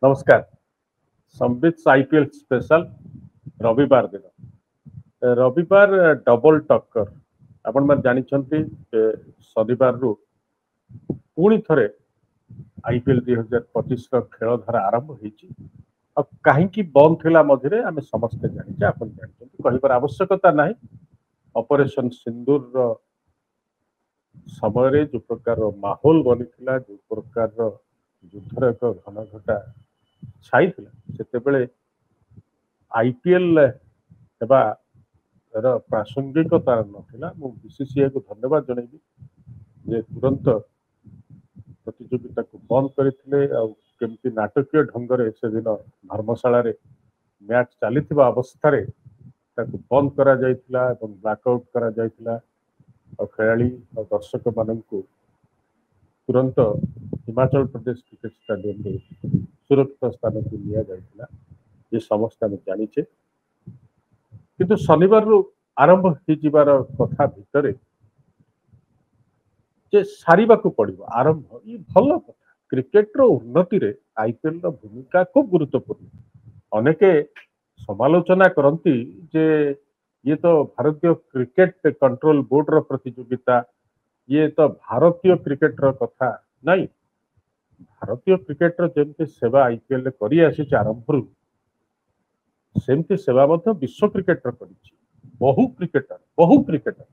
नमस्कार। Sambit IPL special रविवार दिन रविवार डबल टक्कर आपण मैंने जानते शनिवार रु पुणी थे आईपीएल 2025 खेल धारा आरंभ होती कहीं बंद थिला मझे आम समस्ते जाने आप जानते कहबार आवश्यकता ना ऑपरेशन सिंदूर समय जो प्रकार माहौल बनी जो प्रकार युद्धर एक घन घटा छाई से आईपीएल प्रासंगिकता नाला बीसीसीआई को धन्यवाद जनइबी जे तुरंत प्रतियोगिता को बंद करते केमती नाटकीय ढंग से दिन धर्मशाला मैच चली अवस्था बंद करा ब्लैकआउट करा खेलाड़ी और दर्शक मान तुरंत हिमाचल प्रदेश क्रिकेट स्टेडियम सुरक्षित स्थान को लिया जाइथिला ये समस्त आम जानीचे किंतु शनिवार रु आरंभ हो कथा भितर जे सारिबा को पड़िबो आरंभ ये भल कथा क्रिकेट रो उन्नति रे आईपीएल रो भूमिका खूब गुरुत्वपूर्ण अनेके समालोचना करती जे ये तो भारतीय क्रिकेट कंट्रोल बोर्ड रो प्रतियोगिता ये तो भारतीय क्रिकेट रो कथा नहीं भारतीय क्रिकेट रो जेमती सेवा आईपीएल करी आसी आरंभ सेमती सेवा विश्व क्रिकेटर करिछि बहु क्रिकेटर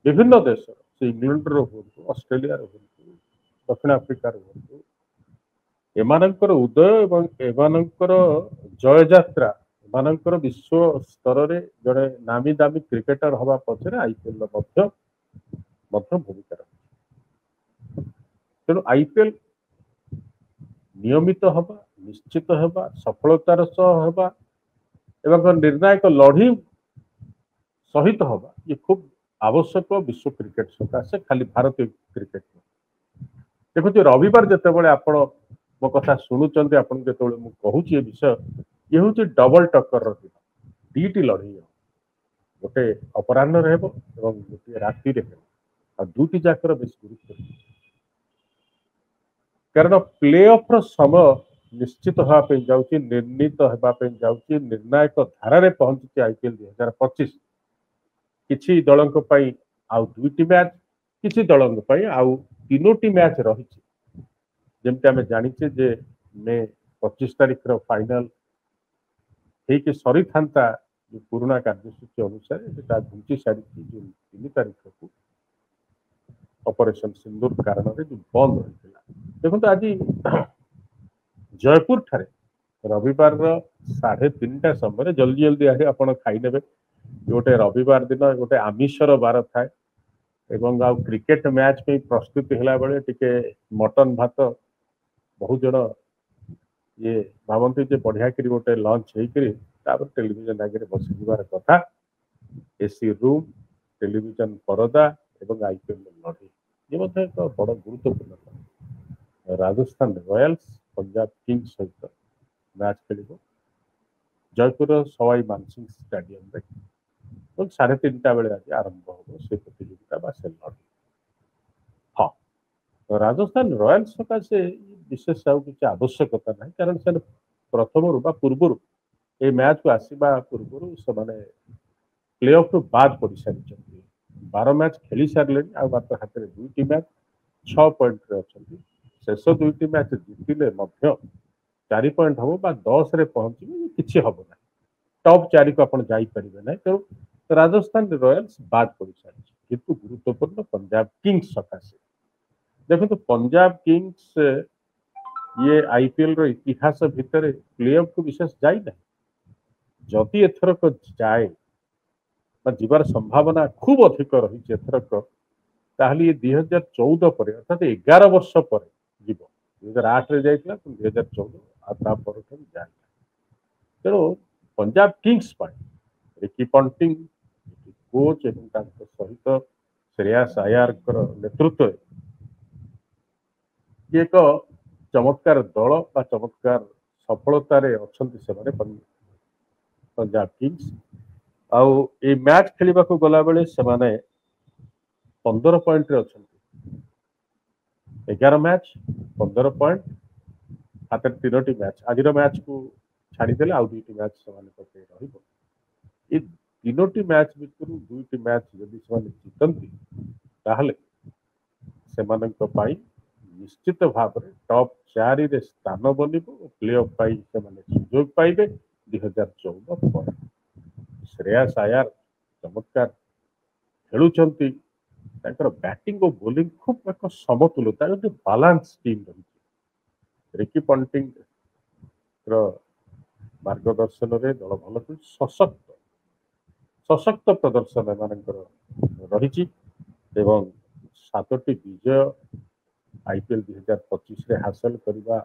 विभिन्न देश से इंग्लैंड रो हो ऑस्ट्रेलिया रो हो दक्षिण अफ्रिका रो हो एमानंकर उदय एवं एमानंकर जय यात्रा एमानंकर विश्व स्तर रे जड़े नामी दामी क्रिकेटर हवा पछरे आईपीएल भूमिका रही तेणु आईपीएल नियमित हवा निश्चित हवा सफलतार सह हवा एवं निर्णायक लड़ी सहित हवा ये खूब आवश्यक विश्व क्रिकेट सकाशे खाली भारतीय क्रिकेट देखो रविवार जिते आपण मो कथा शुणुंट आपन जो कहूँ ये विषय ये हूँ डबल टक्कर दिन दीटी लड़ई गोटे अपराह गोटे राति दुटी जाकर बेस गुरुत्व कारण प्ले ऑफ समय निश्चित होगापी जाऊँगी निर्णीत होगापी जाऊँगी निर्णायक धारा पहुंची आईपीएल 2025 किसी दल आउ दुईटी मैच किसी दल आउ तीनोटी मैच रही जमती आम जाचे जे मे 25 तारीख फाइनल हो सरी था जो पुराणा कार्यसूची अनुसार घुंची सारी जून 3 तारीख को ऑपरेशन सिंदूर कारण जो बंद होता देखो आज जयपुर ठारे रविवार 3:30 समय जल्दी जल्दी आगे आप खाईने गोटे रविवार दिन गोटे आमिषर बार थाए एवं आ क्रिकेट मैच पे प्रस्तुति है बेले टिके मटन भात बहुत जन ये भावती जे बढ़िया कर गोटे लंच होकर टेलीविजन आगे बसबार कथा एसी रूम टेलीविजन परदा एवं आईपीएल लड़ी ये एक बड़ गुरुत्वपूर्ण राजस्थान रॉयल्स पंजाब किंग्स सहित मैच खेल जयपुर सवाई मानसिंह स्टेडियम रे 3:30 बेले आज आरंभ हो से प्रतियोगिता से लड़ी हाँ राजस्थान रॉयल्स सकाशे विशेष किसी आवश्यकता ना कारण से प्रथम पूर्व ये मैच को आसवा पूर्व से प्ले ऑफ रु बाद पड़ सारी 12 मैच खेली सारे मात्र हाथ में दुईटी मैच 6 पॉइंट अच्छा शेष दुईटी मैच जीतिले 4 पॉइंट हम 10 रे पहुंचे किसी हम ना टॉप 4 को आप जापर ना तेणु राजस्थान रॉयल्स बाद पड़ सारी किंतु गुरुत्वपूर्ण पंजाब किंग्स सकाशे देखो पंजाब किंग्स ये आईपीएल रो इतिहास भितर प्ले ऑफ को विशेष जाई ना जदि एथरक जाए जीवार संभावना खूब अधिक रही एथरक ताहले ये 2014 पर अर्थात 11 वर्ष पर जीव 2008 रे जाइतला 2014 जाए तेणु Punjab Kings Ricky painting coach एवं सहित श्रेयास आयर नेतृत्व ये एक चमत्कार दल बा चमत्कार सफलतार अच्छा पंजाब किंग्स आउ ये मैच खेलने को गला बेले से 15 पॉइंट रे अच्छा 11 मैच 15 पॉइंट हाथ तीनो मैच आज मैच को छाड़देले आउ दुईटी मैच से ये तीनो मैच भितर दुईटी मैच जदि से जीतती ताहले सेमानंक पाई निश्चित भाव में टॉप 4 रे स्थान बनिबो प्ले ऑफ पाई से सुजोग पाइबे 2014 पर श्रेयस अय्यर चमत्कार खेलुचंती बैटिंग और बोलिंग खूब एक समतुलता जो बालांस टीम रही रिकी पंटिंग मार्गदर्शन रे दल भल सशक्त सशक्त प्रदर्शन एम रही एवं 7टी विजय आईपीएल 2025 हासिल करवा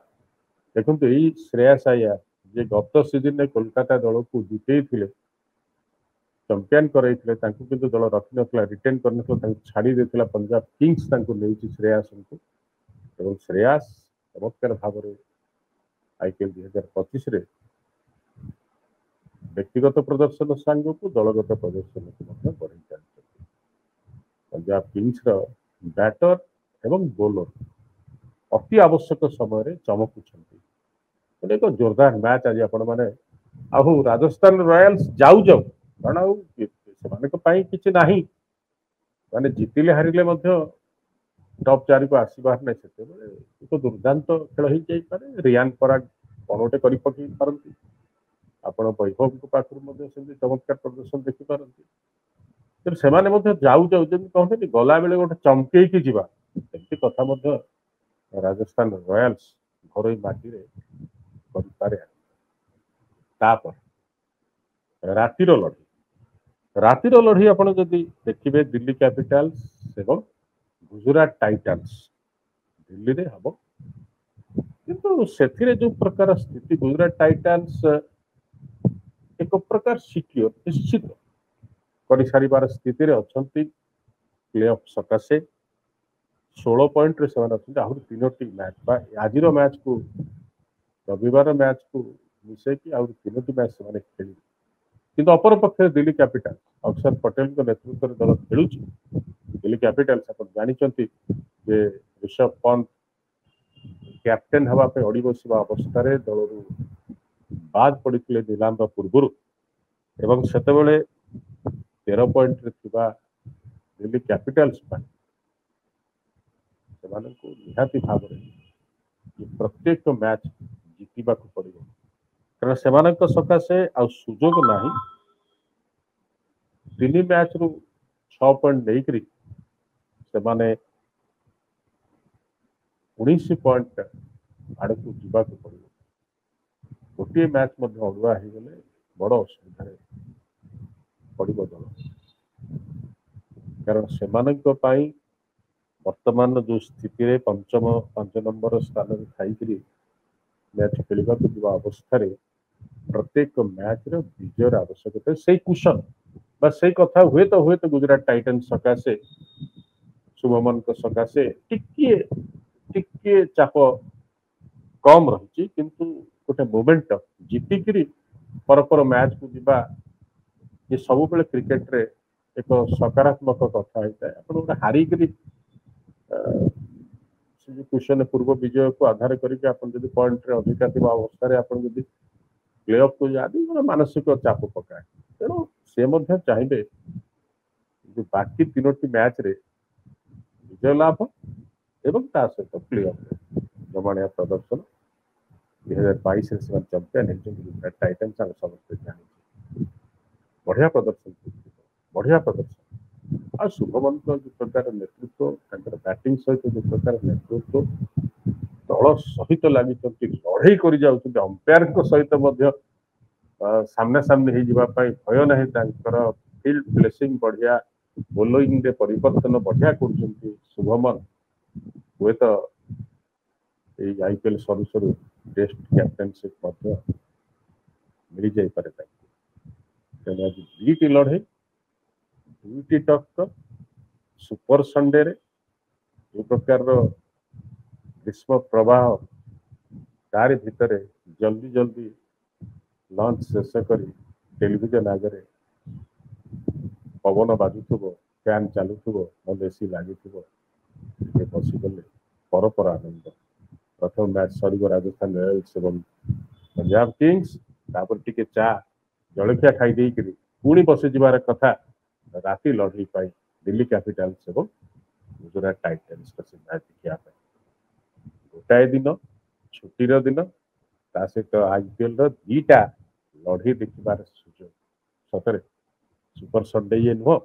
देखो यही श्रेयस अय्यर जे गत सीजन में कोलकाता दल को जितई चंपियन कराइले किंतु दल रखी ना रिटेन कर छाड़ी देता पंजाब किंग्स नहीं श्रेयस को श्रेयस चमत्कार भाव में आईपीएल 2025 व्यक्तिगत प्रदर्शन सांग को दलगत प्रदर्शन को बढ़ई चलते पंजाब किंग्स बैटर एवं बोलर अति आवश्यक समय चमकुंट एक जोरदार मैच आज आपण मैंने आहु राजस्थान रॉयल्स जाऊ जाऊ कारण कि माने जितिले हारिले टॉप 4 को आसबार ना से एक दुर्दांत खेल हो जाए रियान पराग कौन गोटे कर पारती आपण वैभव को पाखर चमत्कार प्रदर्शन देखिपारती से जाऊ जाऊ जमी कहते गला बेले गोटे चमकई जीवा एमती कथा राजस्थान रॉयल्स घर माटी करे रातिर लड़ी आपण जदि देखिए दिल्ली कैपिटल्स एवं गुजरात टाइटन्स दिल्ली रे हम किंतु से जो प्रकार स्थिति गुजरात टाइटन्स एक प्रकार सिक्योर निश्चित कर सारिबार स्थिति अच्छा प्ले ऑफ सकाशे 16 पॉइंट रे आहरी 3टी मैच आज मैच को रविवार मैच को मिसेकी आहरी 3टी मैच से खेल किंतु अपर पक्ष दिल्ली कैपिटल्स अक्षर पटेल नेतृत्व में दल खेलु दिल्ली कैपिटल्स आप जानते ऋषभ पंत कैप्टेन हाँपाई अड़ी बसवा अवस्था दल बाद पड़ते नीलाम पूर्व एवं से 13 पॉइंट दिल्ली कैपिटल्स निहाती भाव में प्रत्येक मैच जीतवा पड़ो कारण से सकाशे आ सुजोग ना 3 मैच रु 6 पॉइंट नहीं से 19 पॉइंट आड़ को जावाक पड़ो गोटे मैच अड़ुआ हो गले बड़ असुविधा पड़ो दल कारण से वर्तमान जो स्थिति 5 नंबर स्थान में खाई मैच खेलने जा अवस्था प्रत्येक मैच विजय आवश्यकता से कुशन से कथा हुए तो गुजरात टाइटन्स सकाशे शुभमन सकाशे टिके चाप कम रही किंतु गोटे मोमेंट जीतिकी पर मैच को जीवा ये सब बेले क्रिकेट रे एक सकारात्मक कथा होता है आप गोटे हारिकी क्वेश्चन पूर्व विजय को आधार करके पॉइंट रे अधिका थी अवस्था प्ले ऑफ को जाती मानसिक चाप पकाए तेणु से चाहिए जो बाकी 3टी मैच रे विजय लाभ एवं सहित प्ले ऑफ जमाणिया प्रदर्शन 2022 चंपियन गुजरात टाइटन्स समस्त जानी बढ़िया प्रदर्शन आ शुभमन जो प्रकार नेतृत्व बैटिंग सहित जो प्रकार नेतृत्व दल सहित लगी लड़ई कर अंपायर सहित सामना सामने हो भय ना फील्ड प्लेसिंग बढ़िया बोलिंग परिवर्तन बढ़िया कर शुभमन हुए तो आईपीएल सरू सरू टेस्ट कैप्टेनशिप मिल जापे तेनाली आज 2टी लड़ई 2टी टक्कर सुपर संडे रे जो प्रकार ग्रीष्म प्रवाह तारी भितर जल्दी जल्दी लंच शेष कर टेलीविजन आगे पवन बाजुव फैन चलुव ना एसी लगी बसीगले पर आनंद प्रथम मैच सर राजस्थान रॉयल्स एवं पंजाब किंग्स तापर टिके चा जलखिया खाई देकरी पुणी बसी जबार कथा राति लड़ई पाई दिल्ली कैपिटल्स एवं गुजरात टाइटन्स से मैच देखा गोटाए दिन छुट्टीर दिन ता सहित आईपीएल दीटा लड़ई देखार सुजोग सतरे सुपर संडे ये नुह